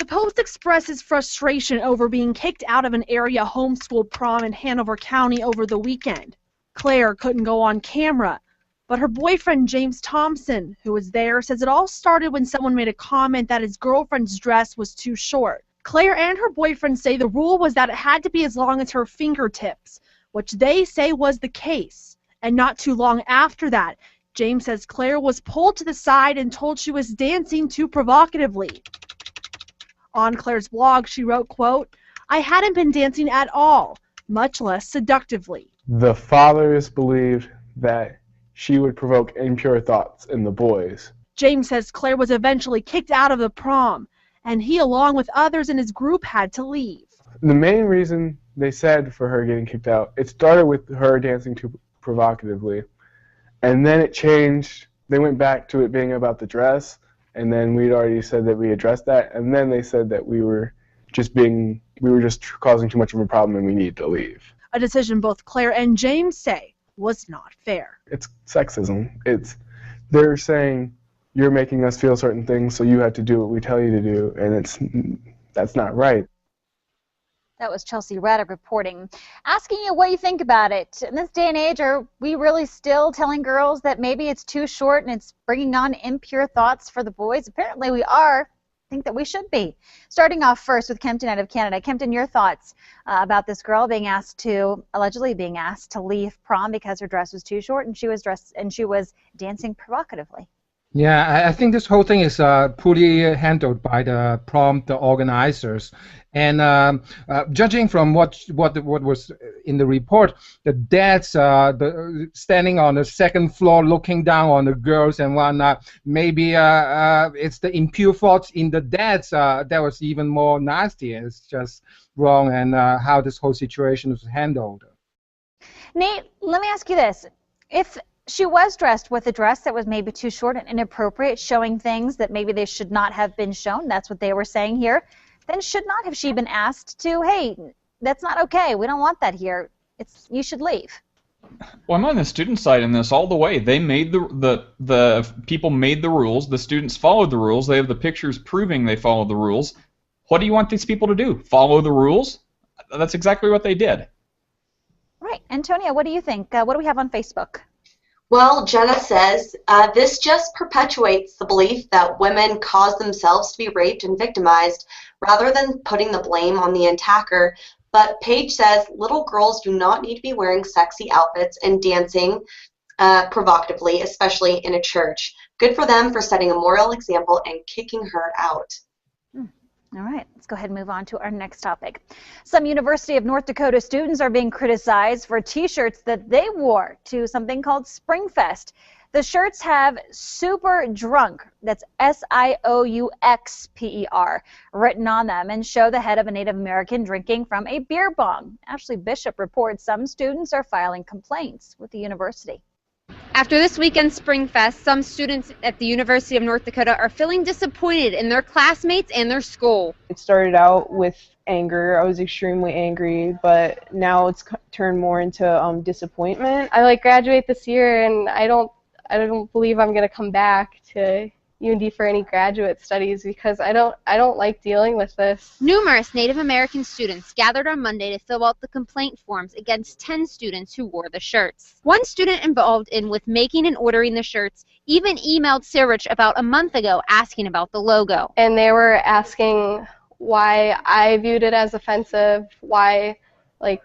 The Post expresses frustration over being kicked out of an area homeschool prom in Hanover County over the weekend. Claire couldn't go on camera, but her boyfriend James Thompson, who was there, says it all started when someone made a comment that his girlfriend's dress was too short. Claire and her boyfriend say the rule was that it had to be as long as her fingertips, which they say was the case. And not too long after that, James says Claire was pulled to the side and told she was dancing too provocatively. On Claire's blog, she wrote, quote, "I hadn't been dancing at all, much less seductively." The fathers believed that she would provoke impure thoughts in the boys. James says Claire was eventually kicked out of the prom, and he, along with others in his group, had to leave. The main reason they said for her getting kicked out, it started with her dancing too provocatively, and then it changed. They went back to it being about the dress, and then we'd already said that we addressed that, and then they said that we were just causing too much of a problem and we needed to leave. A decision both Claire and James say was not fair. It's sexism. They're saying you're making us feel certain things, so you have to do what we tell you to do, and that's not right. That was Chelsea Raddick reporting. Asking you what you think about it. In this day and age, are we really still telling girls that maybe it's too short and it's bringing on impure thoughts for the boys? Apparently we are. I think that we should be. Starting off first with Kempton out of Canada. Kempton, your thoughts about this girl allegedly being asked to leave prom because her dress was too short and she was dancing provocatively. Yeah, I think this whole thing is poorly handled by the organizers. And judging from what was in the report, the dads standing on the second floor looking down on the girls and whatnot, maybe it's the impure thoughts in the dads that was even more nasty. It's just wrong, and how this whole situation was handled. Nate, let me ask you this. If she was dressed with a dress that was maybe too short and inappropriate, showing things that maybe they should not have been shown, that's what they were saying here, then should not have she been asked to, hey, that's not okay, we don't want that here, you should leave? Well, I'm on the student side in this all the way. They made the people made the rules, the students followed the rules, they have the pictures proving they followed the rules. What do you want these people to do? Follow the rules? That's exactly what they did. Right. Antonia, what do you think? What do we have on Facebook? Well, Jenna says, this just perpetuates the belief that women cause themselves to be raped and victimized rather than putting the blame on the attacker. But Paige says, little girls do not need to be wearing sexy outfits and dancing provocatively, especially in a church. Good for them for setting a moral example and kicking her out. All right, let's go ahead and move on to our next topic. Some University of North Dakota students are being criticized for T-shirts that they wore to something called Springfest. The shirts have Super Drunk, that's S-I-O-U-X-P-E-R, written on them and show the head of a Native American drinking from a beer bong. Ashley Bishop reports some students are filing complaints with the university. After this weekend's Springfest, some students at the University of North Dakota are feeling disappointed in their classmates and their school. It started out with anger. I was extremely angry, but now it's turned more into disappointment. I graduate this year, and I don't believe I'm going to come back to UND for any graduate studies because I don't like dealing with this. Numerous Native American students gathered on Monday to fill out the complaint forms against 10 students who wore the shirts. One student involved with making and ordering the shirts even emailed Sirich about a month ago asking about the logo. And they were asking why I viewed it as offensive, why like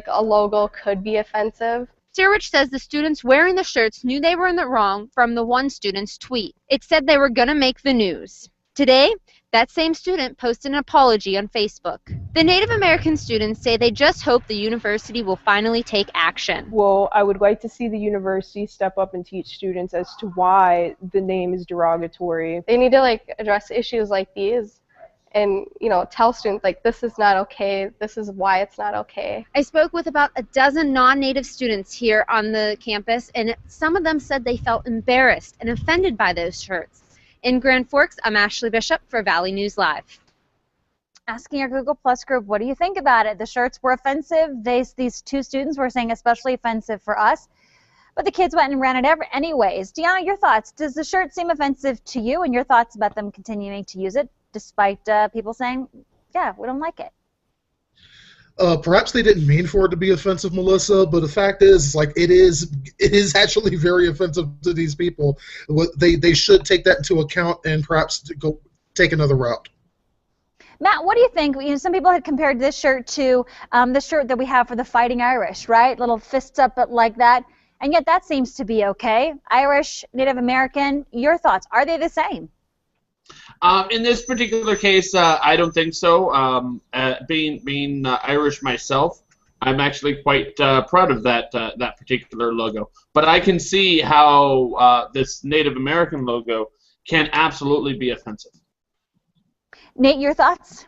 a logo could be offensive. Sirich says the students wearing the shirts knew they were in the wrong from the one student's tweet. It said they were going to make the news. Today, that same student posted an apology on Facebook. The Native American students say they just hope the university will finally take action. Well, I would like to see the university step up and teach students as to why the name is derogatory. They need to address issues like these and, tell students, this is not okay, this is why it's not okay. I spoke with about a dozen non-Native students here on the campus, and some of them said they felt embarrassed and offended by those shirts. In Grand Forks, I'm Ashley Bishop for Valley News Live. Asking our Google Plus group, what do you think about it? The shirts were offensive. These two students were saying especially offensive for us. But the kids went and ran it anyways. Deanna, your thoughts. Does the shirt seem offensive to you, and your thoughts about them continuing to use it? despite people saying, yeah, we don't like it. Perhaps they didn't mean for it to be offensive, Melissa, but the fact is, like, it is actually very offensive to these people. They should take that into account and perhaps go take another route. Matt, what do you think? You know, some people had compared this shirt to the shirt that we have for the Fighting Irish, right? Little fists up like that, and yet that seems to be okay. Irish, Native American, your thoughts? Are they the same? In this particular case, I don't think so. Being Irish myself, I'm actually quite proud of that particular logo. But I can see how this Native American logo can absolutely be offensive. Nate, your thoughts?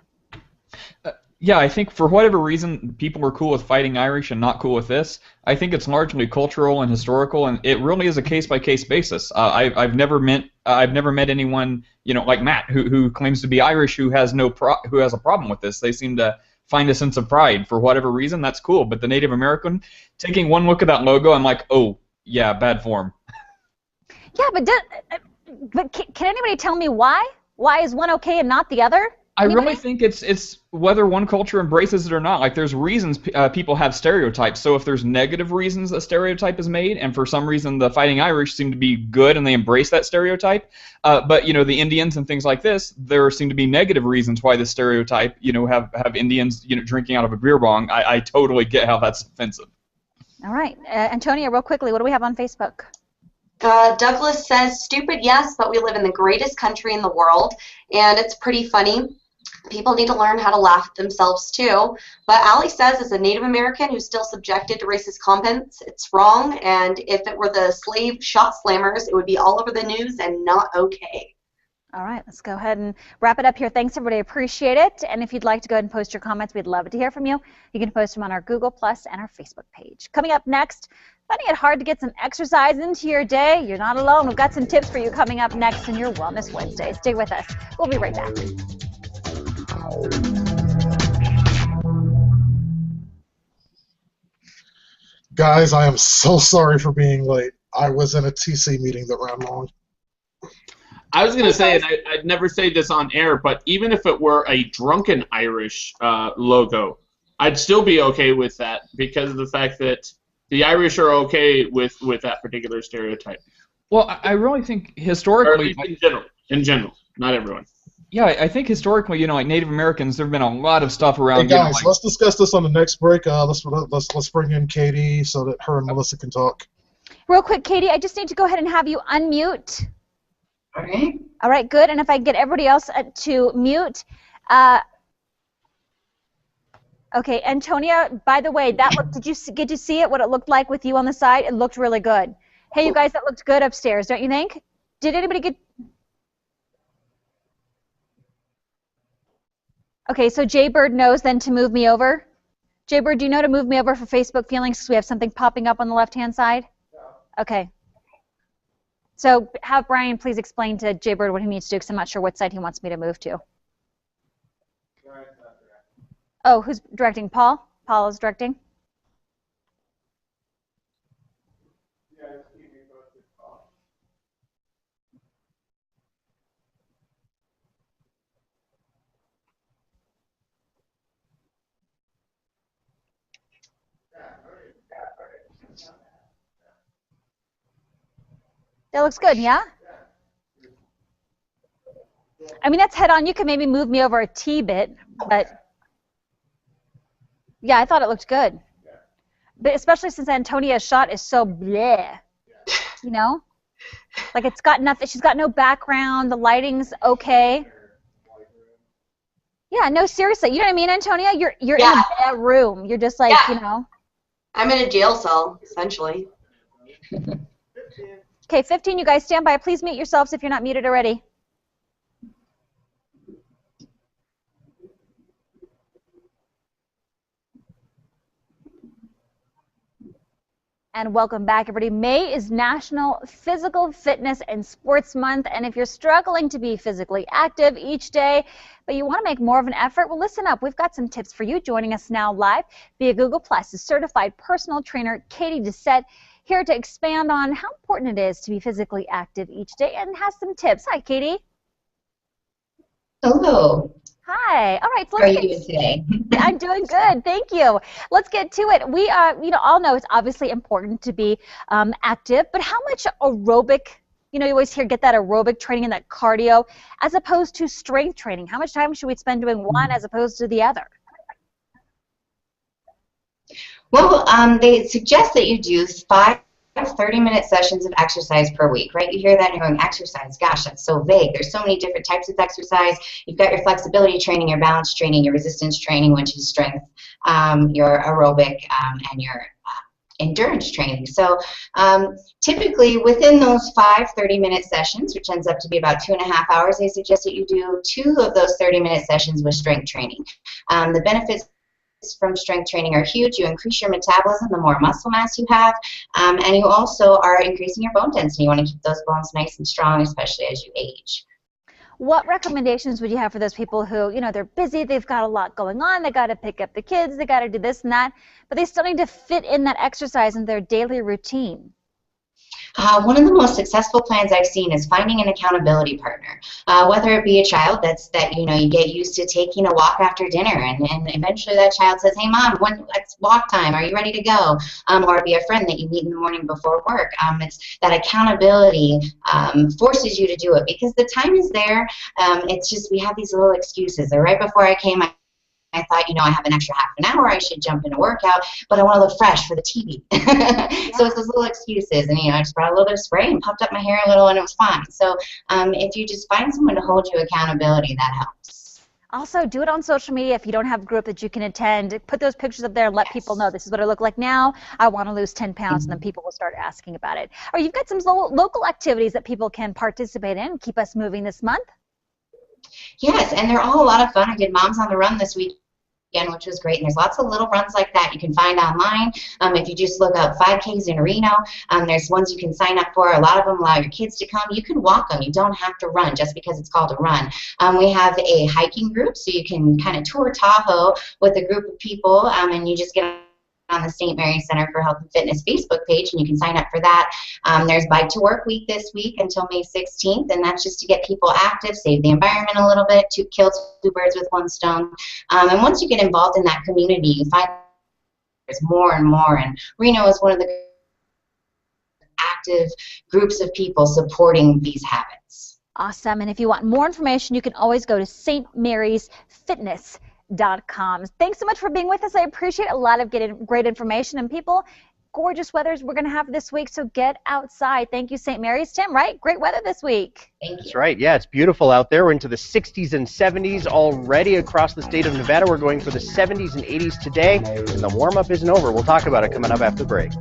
Yeah, I think for whatever reason people are cool with Fighting Irish and not cool with this. I think it's largely cultural and historical, and it really is a case-by-case basis. I've never met anyone, you know, like Matt who claims to be Irish who has who has a problem with this. They seem to find a sense of pride for whatever reason. That's cool. But the Native American, taking one look at that logo, I'm like, oh yeah, bad form. Yeah, but can anybody tell me why? Why is one okay and not the other? I really think it's whether one culture embraces it or not. Like, there's reasons people have stereotypes. So if there's negative reasons a stereotype is made, and for some reason the Fighting Irish seem to be good and they embrace that stereotype, but you know, the Indians and things like this, there seem to be negative reasons why the stereotype, you know, have Indians, you know, drinking out of a beer bong. I totally get how that's offensive. All right, Antonia, real quickly, what do we have on Facebook? Douglas says, stupid, yes, but we live in the greatest country in the world, and it's pretty funny. People need to learn how to laugh at themselves, too. But Allie says, as a Native American who's still subjected to racist comments, it's wrong, and if it were the slave shot slammers, it would be all over the news and not okay. All right, let's go ahead and wrap it up here. Thanks, everybody. Appreciate it. And if you'd like to go ahead and post your comments, we'd love to hear from you. You can post them on our Google Plus and our Facebook page. Coming up next, finding it hard to get some exercise into your day? You're not alone. We've got some tips for you coming up next in your Wellness Wednesday. Stay with us. We'll be right back. Guys, I am so sorry for being late. I was in a TC meeting that ran long. I was going to say, and I'd never say this on air, but even if it were a drunken Irish logo, I'd still be okay with that because of the fact that the Irish are okay with that particular stereotype. Well, I really think historically, or in general, not everyone. Yeah, I think historically, you know, like Native Americans, there have been a lot of stuff around. Hey guys, let's discuss this on the next break. Let's bring in Katie so that her and Melissa can talk. Real quick, Katie, I just need to go ahead and have you unmute. Okay. All right, good. And if I can get everybody else to mute. Okay, Antonia, by the way, did you get to see it, what it looked like with you on the side? It looked really good. Hey, you guys, that looked good upstairs, don't you think? Did anybody get... Okay, so Jaybird knows then to move me over. Jaybird, do you know to move me over for Facebook feelings because we have something popping up on the left-hand side? Yeah. Okay. So have Brian please explain to Jaybird what he needs to do because I'm not sure what side he wants me to move to. Oh, who's directing? Paul? Paul is directing? That looks good, yeah? I mean, that's head on. You could maybe move me over a T-bit, but yeah, I thought it looked good. But especially since Antonia's shot is so bleh, you know? Like it's got nothing, she's got no background, the lighting's okay. Yeah, no, seriously, you know what I mean, Antonia? You're in a bad room. You're just like, you know. I'm in a jail cell, essentially. Okay, 15, you guys stand by. Please mute yourselves if you're not muted already. And welcome back, everybody. May is National Physical Fitness and Sports Month, and if you're struggling to be physically active each day, but you want to make more of an effort, well, listen up. We've got some tips for you. Joining us now live via Google Plus is certified personal trainer Katie Doucette, here to expand on how important it is to be physically active each day and has some tips. Hi, Katie. Hello. Hi. All right. So How are let's you get. doing today? I'm doing good. Thank you. Let's get to it. We, all know it's obviously important to be active, but how much aerobic? You always get that aerobic training and that cardio, as opposed to strength training. How much time should we spend doing one as opposed to the other? Well, they suggest that you do 30-minute sessions of exercise per week, right? You hear that and you're going, exercise, gosh, that's so vague. There's so many different types of exercise. You've got your flexibility training, your balance training, your resistance training, which is strength, your aerobic, and your endurance training. So typically within those 30-minute sessions, which ends up to be about 2.5 hours, they suggest that you do 2 of those 30-minute sessions with strength training. The benefits from strength training are huge. You increase your metabolism the more muscle mass you have, and you also are increasing your bone density. You want to keep those bones nice and strong, especially as you age. What recommendations would you have for those people who, they're busy, they've got a lot going on, they got to pick up the kids, they got to do this and that, but they still need to fit in that exercise in their daily routine? One of the most successful plans I've seen is finding an accountability partner, whether it be a child that you get used to taking a walk after dinner, and eventually that child says, hey mom, it's walk time, are you ready to go? Or it be a friend that you meet in the morning before work. It's that accountability forces you to do it because the time is there. It's just we have these little excuses. Right before I came, I thought, I have an extra half an hour, I should jump in a workout, but I want to look fresh for the TV. So it's those little excuses, and I just brought a little bit of spray and puffed up my hair a little, and it was fine. So if you just find someone to hold you accountability, that helps. Also, do it on social media if you don't have a group that you can attend. Put those pictures up there and let people know this is what I look like now. I want to lose 10 pounds, and then people will start asking about it. Or you've got some local activities that people can participate in. Keep us moving this month. Yes, and they're all a lot of fun. I did Moms on the Run this weekend, which was great. And there's lots of little runs like that you can find online. If you just look up 5Ks in Reno, there's ones you can sign up for. A lot of them allow your kids to come. You can walk them. You don't have to run just because it's called a run. We have a hiking group, so you can kind of tour Tahoe with a group of people, and you just get on the St. Mary's Center for Health and Fitness Facebook page, and you can sign up for that. There's Bike to Work Week this week until May 16th, and that's just to get people active, save the environment a little bit, to kill 2 birds with 1 stone. And once you get involved in that community, you find there's more and more, and Reno is one of the active groups of people supporting these habits. Awesome. And if you want more information, you can always go to stmarysfitness.com. Thanks so much for being with us. I appreciate a lot of getting great information, and people, gorgeous weathers we're going to have this week, so get outside. Thank you, St. Mary's. Tim, right? Great weather this week. Thank you. That's right. Yeah, it's beautiful out there. We're into the 60s and 70s already across the state of Nevada. We're going for the 70s and 80s today, and the warm-up isn't over. We'll talk about it coming up after the break.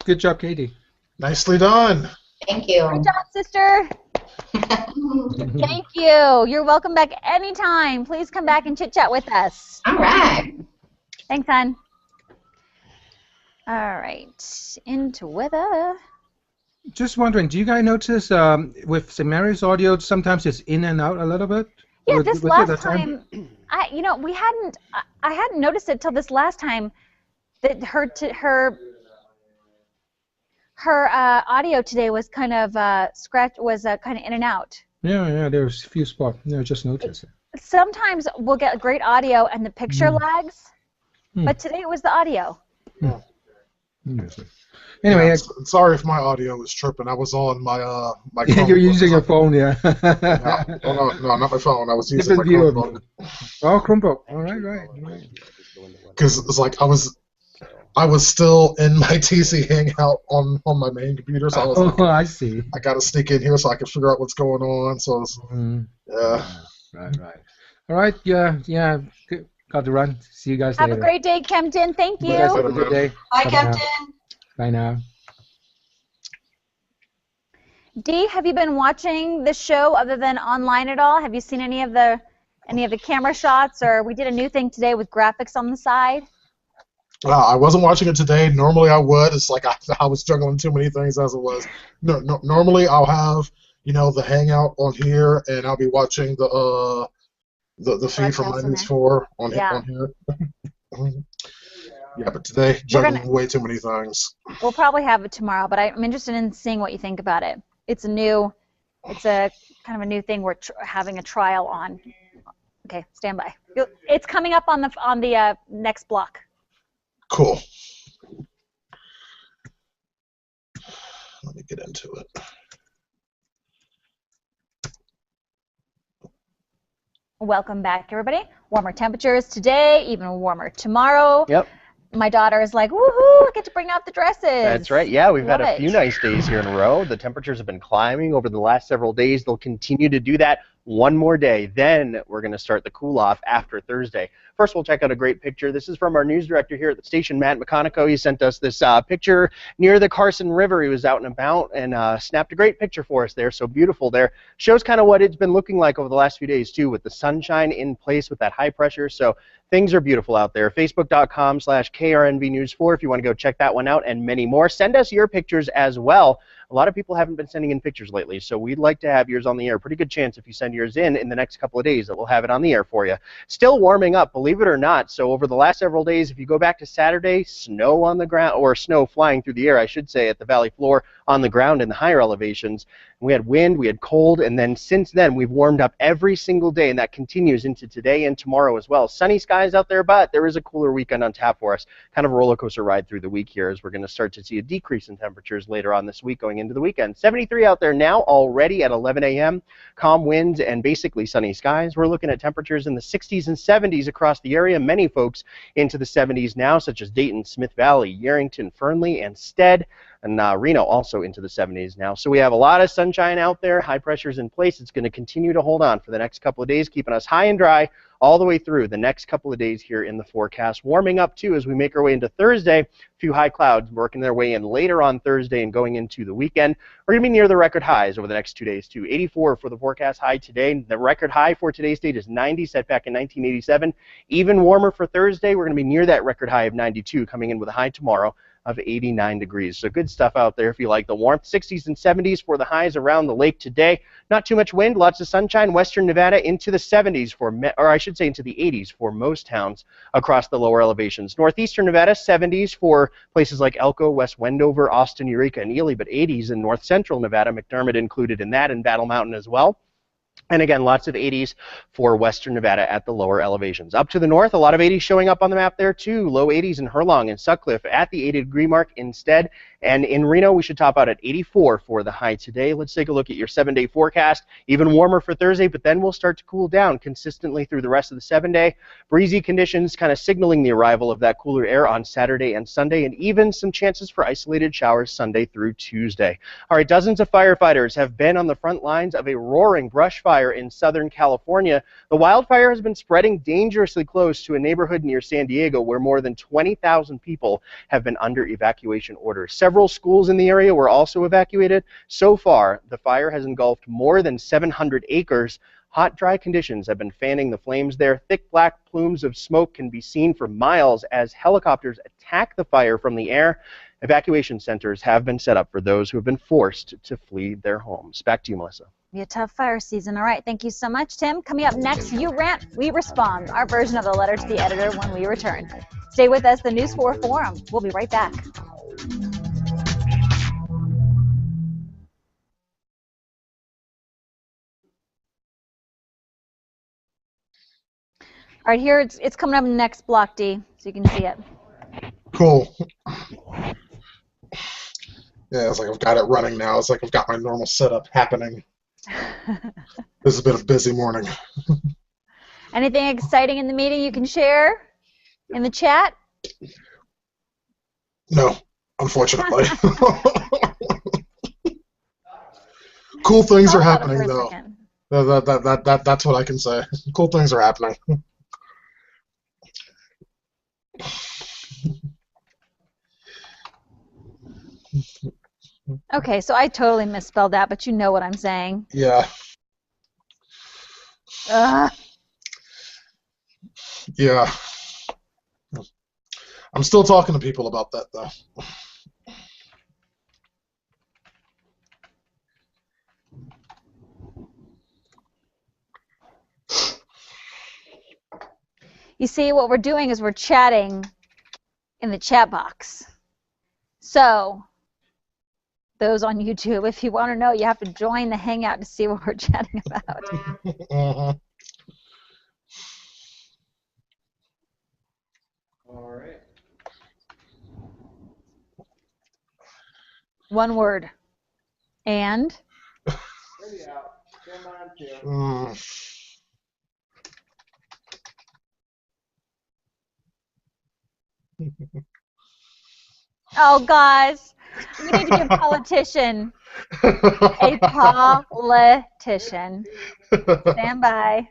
Good job, Katie. Nicely done. Thank you. Great job, sister. Thank you. You're welcome back anytime. Please come back and chit-chat with us. All right. Thanks, hon. All right. Into weather. Just wondering, do you guys notice with St. Mary's audio, sometimes it's in and out a little bit? Yeah, this last time, I hadn't noticed it till this last time that her audio today was kind of kind of in and out. Yeah, there's a few spots. Yeah, I just noticed it. Sometimes we'll get great audio and the picture lags, but today it was the audio. Anyway, yeah, sorry if my audio was tripping. I was on my my phone. You're using your phone, yeah. No, no, not my phone. I was using my Chromebook. Oh, Chromebook. All right. Because it's like I was still in my TC Hangout on my main computer, so I was like, I see. I got to sneak in here so I can figure out what's going on. So, yeah. Right. All right, yeah. Got to run. See you guys later. Have a great day, Kempton. Thank you. You guys have a good day. Bye, Kempton. Bye now. Dee, have you been watching the show other than online at all? Have you seen any of the camera shots, or we did a new thing today with graphics on the side? I wasn't watching it today. Normally I would. It's like I was juggling too many things as it was. No, normally I'll have the Hangout on here, and I'll be watching the feed from My News 4 on here. Yeah, but today juggling way too many things. We'll probably have it tomorrow, but I'm interested in seeing what you think about it. It's a kind of a new thing we're having a trial on. Okay, stand by. It's coming up on the next block. Cool. Let me get into it. Welcome back, everybody. Warmer temperatures today, even warmer tomorrow. Yep. My daughter is like, woohoo, I get to bring out the dresses. That's right. Yeah, we've had Love a few nice days here in a row. The temperatures have been climbing over the last several days. They'll continue to do that one more day. Then we're going to start the cool off after Thursday. First, we'll check out a great picture. This is from our news director here at the station, Matt McConico. He sent us this picture near the Carson River. He was out and about and snapped a great picture for us there. So beautiful there. Shows kind of what it's been looking like over the last few days, too, with the sunshine in place with that high pressure. So things are beautiful out there. Facebook.com/KRNVnews4 if you want to go check that one out, and many more. Send us your pictures as well. A lot of people haven't been sending in pictures lately, so we'd like to have yours on the air. Pretty good chance if you send yours in the next couple of days that we'll have it on the air for you. Still warming up, believe it or not. So over the last several days, if you go back to Saturday, snow on the ground, or snow flying through the air, I should say, at the valley floor on the ground in the higher elevations. We had wind, we had cold, and then since then we've warmed up every single day, and that continues into today and tomorrow as well. Sunny skies out there, but there is a cooler weekend on tap for us. Kind of a roller coaster ride through the week here, as we're going to start to see a decrease in temperatures later on this week going into the weekend. 73 out there now already at 11 a.m. Calm winds and basically sunny skies. We're looking at temperatures in the 60s and 70s across the area. Many folks into the 70s now, such as Dayton, Smith Valley, Yerington, Fernley, and Stead. And Reno also into the 70s now. So we have a lot of sunshine out there. High pressure's in place. It's going to continue to hold on for the next couple of days, keeping us high and dry all the way through the next couple of days here in the forecast. Warming up, too, as we make our way into Thursday. A few high clouds working their way in later on Thursday and going into the weekend. We're going to be near the record highs over the next 2 days, too. 84 for the forecast high today. The record high for today's date is 90, set back in 1987. Even warmer for Thursday. We're going to be near that record high of 92, coming in with a high tomorrow of 89 degrees. So good stuff out there if you like the warmth. 60s and 70s for the highs around the lake today. Not too much wind, lots of sunshine. Western Nevada into the 70s or I should say into the 80s for most towns across the lower elevations. Northeastern Nevada, 70s for places like Elko, West Wendover, Austin, Eureka, and Ely, but 80s in north central Nevada, McDermott included in that, and Battle Mountain as well. And again, lots of 80s for western Nevada at the lower elevations. Up to the north, a lot of 80s showing up on the map there too. Low 80s in Herlong and Sutcliffe at the 80-degree mark instead. And in Reno, we should top out at 84 for the high today. Let's take a look at your 7-day forecast. Even warmer for Thursday, but then we'll start to cool down consistently through the rest of the 7-day. Breezy conditions kind of signaling the arrival of that cooler air on Saturday and Sunday, and even some chances for isolated showers Sunday through Tuesday. All right, dozens of firefighters have been on the front lines of a roaring brush fire in Southern California. The wildfire has been spreading dangerously close to a neighborhood near San Diego where more than 20,000 people have been under evacuation orders. Several schools in the area were also evacuated. So far, the fire has engulfed more than 700 acres. Hot, dry conditions have been fanning the flames there. Thick black plumes of smoke can be seen for miles as helicopters attack the fire from the air. Evacuation centers have been set up for those who have been forced to flee their homes. Back to you, Melissa. Be a tough fire season. All right, thank you so much, Tim. Coming up next, You Rant, We Respond, our version of the letter to the editor when we return. Stay with us, the News 4 Forum. We'll be right back. All right, here it's coming up in the next block, D, so you can see it. Cool. Yeah, it's like I've got it running now. It's like I've got my normal setup happening. This has been a busy morning. Anything exciting in the meeting you can share in the chat? No, unfortunately. Cool things are happening, though. That's what I can say. Cool things are happening. Okay, so I totally misspelled that, but you know what I'm saying. Yeah. Yeah. I'm still talking to people about that, though. You see, what we're doing is we're chatting in the chat box. So those on YouTube. If you want to know, you have to join the Hangout to see what we're chatting about. All right. One word. And? Ready out. Stand by on two. Oh, guys. We need to give politician a politician. Stand by.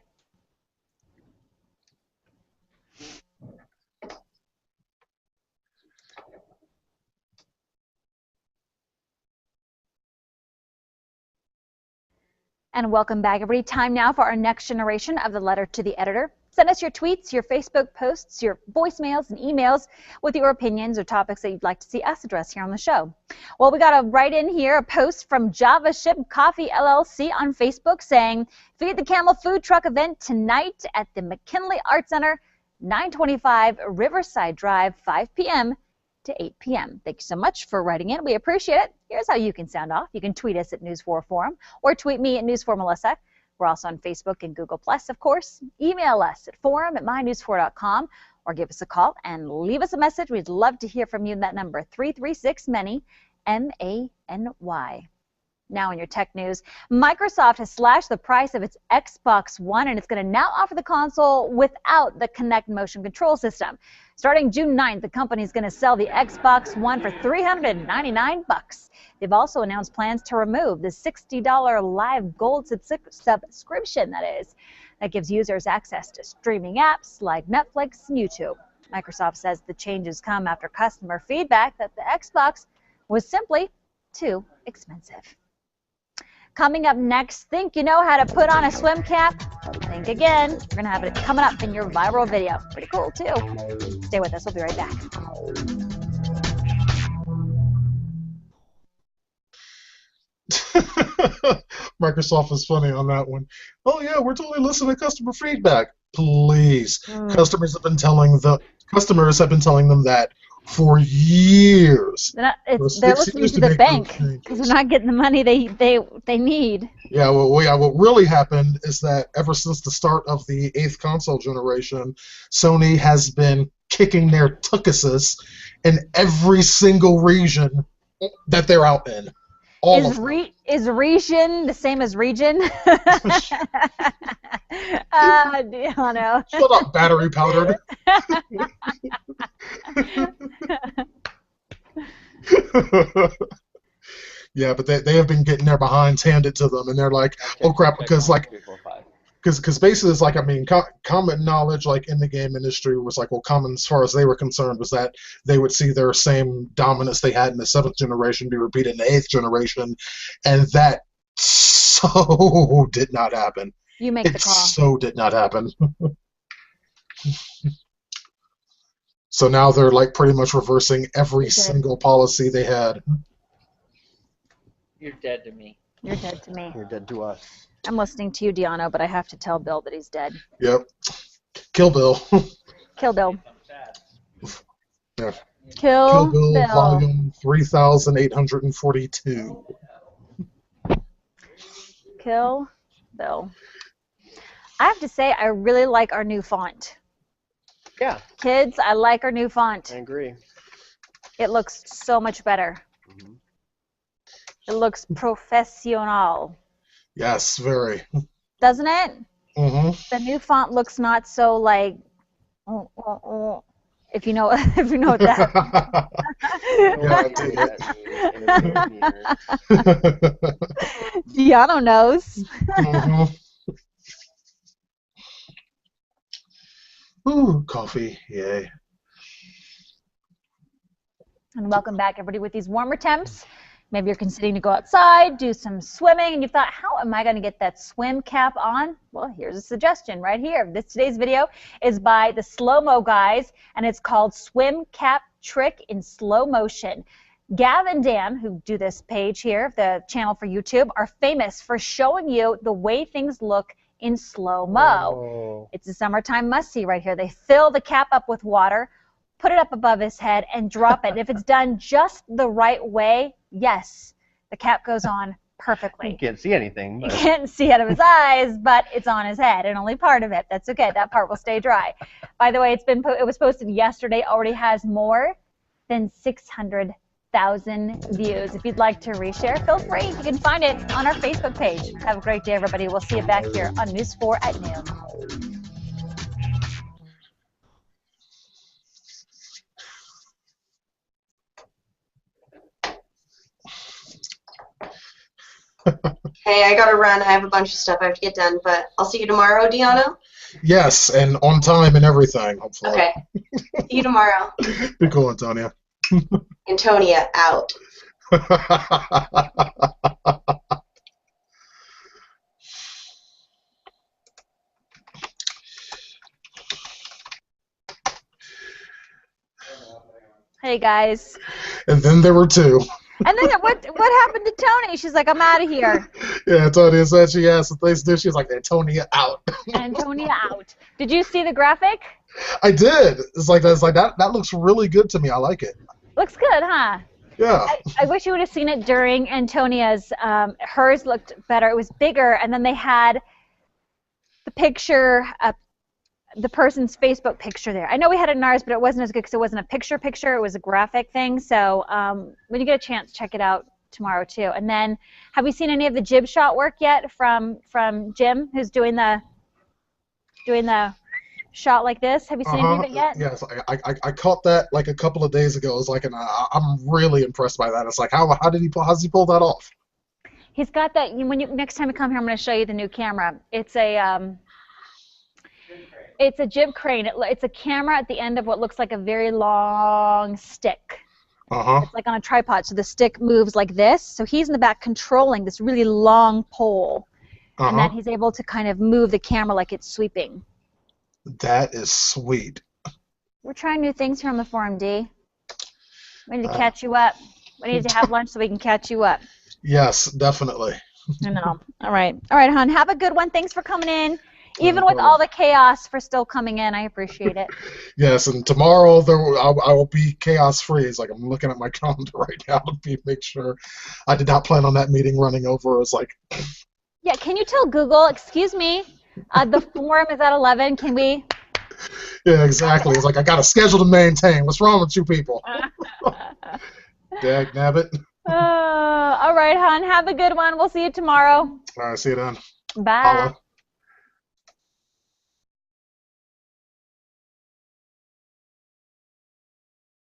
And welcome back, everybody. Time now for our next generation of the letter to the editor. Send us your tweets, your Facebook posts, your voicemails, and emails with your opinions or topics that you'd like to see us address here on the show. Well, we got a write in here, a post from Java Ship Coffee LLC on Facebook saying, Feed the Camel food truck event tonight at the McKinley Art Center, 925 Riverside Drive, 5 p.m. to 8 p.m. Thank you so much for writing in. We appreciate it. Here's how you can sound off. You can tweet us at News4 Forum or tweet me at News4Melissa. We're also on Facebook and Google+, of course. Email us at forum@mynews4.com or give us a call and leave us a message. We'd love to hear from you. That number, 336-MANY, M-A-N-Y. Now in your tech news, Microsoft has slashed the price of its Xbox One, and it's going to now offer the console without the Kinect motion control system. Starting June 9th, the company is going to sell the Xbox One for $399. They've also announced plans to remove the $60 Live Gold subscription, that gives users access to streaming apps like Netflix and YouTube. Microsoft says the changes come after customer feedback that the Xbox was simply too expensive. Coming up next, think you know how to put on a swim cap? Think again. We're going to have it coming up in your viral video. Pretty cool, too. Stay with us. We'll be right back. Microsoft is funny on that one. Oh yeah, we're totally listening to customer feedback. Please, customers have been telling them that for years. They're listening to the bank because they're not getting the money they need. Yeah, what really happened is that ever since the start of the 8th console generation, Sony has been kicking their tuckuses in every single region that they're out in. Is region the same as region? Deano. Shut up, battery powdered. Yeah, but they have been getting their behinds handed to them, and they're like, oh crap, because basically it's like, I mean, common knowledge like in the game industry was like, well, common as far as they were concerned was that they would see their same dominance they had in the 7th generation be repeated in the 8th generation, and that so did not happen. You make the call. So did not happen. So now they're like pretty much reversing every single policy they had. You're dead to me. You're dead to me. You're dead to us. I'm listening to you, Deano, but I have to tell Bill that he's dead. Yep. Kill Bill. Kill Bill. Yeah. Kill Bill, Bill. volume 3842. Kill Bill. I have to say, I really like our new font. Yeah. Kids, I like our new font. I agree. It looks so much better. Mm-hmm. It looks professional. Yes, very. Doesn't it? Mm-hmm. The new font looks not so like, if you know what that. Deano knows. Mm-hmm. Ooh, coffee, yay. And welcome back, everybody, with these warmer temps. Maybe you're considering to go outside, do some swimming, and you thought, how am I going to get that swim cap on? Well, here's a suggestion right here. Today's video is by the Slow-Mo guys, and it's called Swim Cap Trick in Slow Motion. Gav and Dan, who do this page here, the channel for YouTube, are famous for showing you the way things look in slow-mo. Oh. It's a summertime must-see right here. They fill the cap up with water, put it up above his head, and drop it. And if it's done just the right way, yes, The cap goes on perfectly. You can't see anything. You But... can't see out of his eyes, but it's on his head, and only part of it. That's okay. That part will stay dry. By the way, it was posted yesterday. Already has more than 600,000 views. If you'd like to reshare, feel free. You can find it on our Facebook page. Have a great day, everybody. We'll see you back here on News 4 at noon. Hey, I gotta run. I have a bunch of stuff I have to get done, but I'll see you tomorrow, Deanna. Yes, and on time and everything, hopefully. Okay. See you tomorrow. Be cool, Antonia. Antonia, out. Hey, guys. And then there were two. And then what happened to Tony? She's like, I'm out of here. Yeah, Antonia said she asked if they did. She was like, Antonia out. Antonia out. Did you see the graphic? I did. It's like that looks really good to me. I like it. Looks good, huh? Yeah. I wish you would have seen it during Antonia's. Hers looked better. It was bigger, and then they had the picture, the person's Facebook picture there. I know we had it in ours, but it wasn't as good because it wasn't a picture. It was a graphic thing. So when you get a chance, check it out tomorrow too. And then, have we seen any of the jib shot work yet from Jim, who's doing the shot like this? Have you seen any of it yet? Yes, I caught that like a couple of days ago. It's like, and I'm really impressed by that. It's like, how's he pull that off? He's got that. Next time you come here, I'm going to show you the new camera. It's a jib crane. It's a camera at the end of what looks like a very long stick. It's like on a tripod, so the stick moves like this. So he's in the back controlling this really long pole, and then he's able to kind of move the camera like it's sweeping. That is sweet. We're trying new things here on the forum, D. We need to catch you up. We need to have lunch so we can catch you up. Yes, definitely. I know. All right, hon. Have a good one. Thanks for coming in. Even with all the chaos, for still coming in, I appreciate it. Yes, and tomorrow I will be chaos free. It's like I'm looking at my calendar right now to make sure I did not plan on that meeting running over. It's like. Yeah, can you tell Google, excuse me, the forum is at 11. Can we? Yeah, exactly. It's like I got a schedule to maintain. What's wrong with you people? Dag nabbit. All right, hon. Have a good one. We'll see you tomorrow. All right, see you then. Bye. Holla.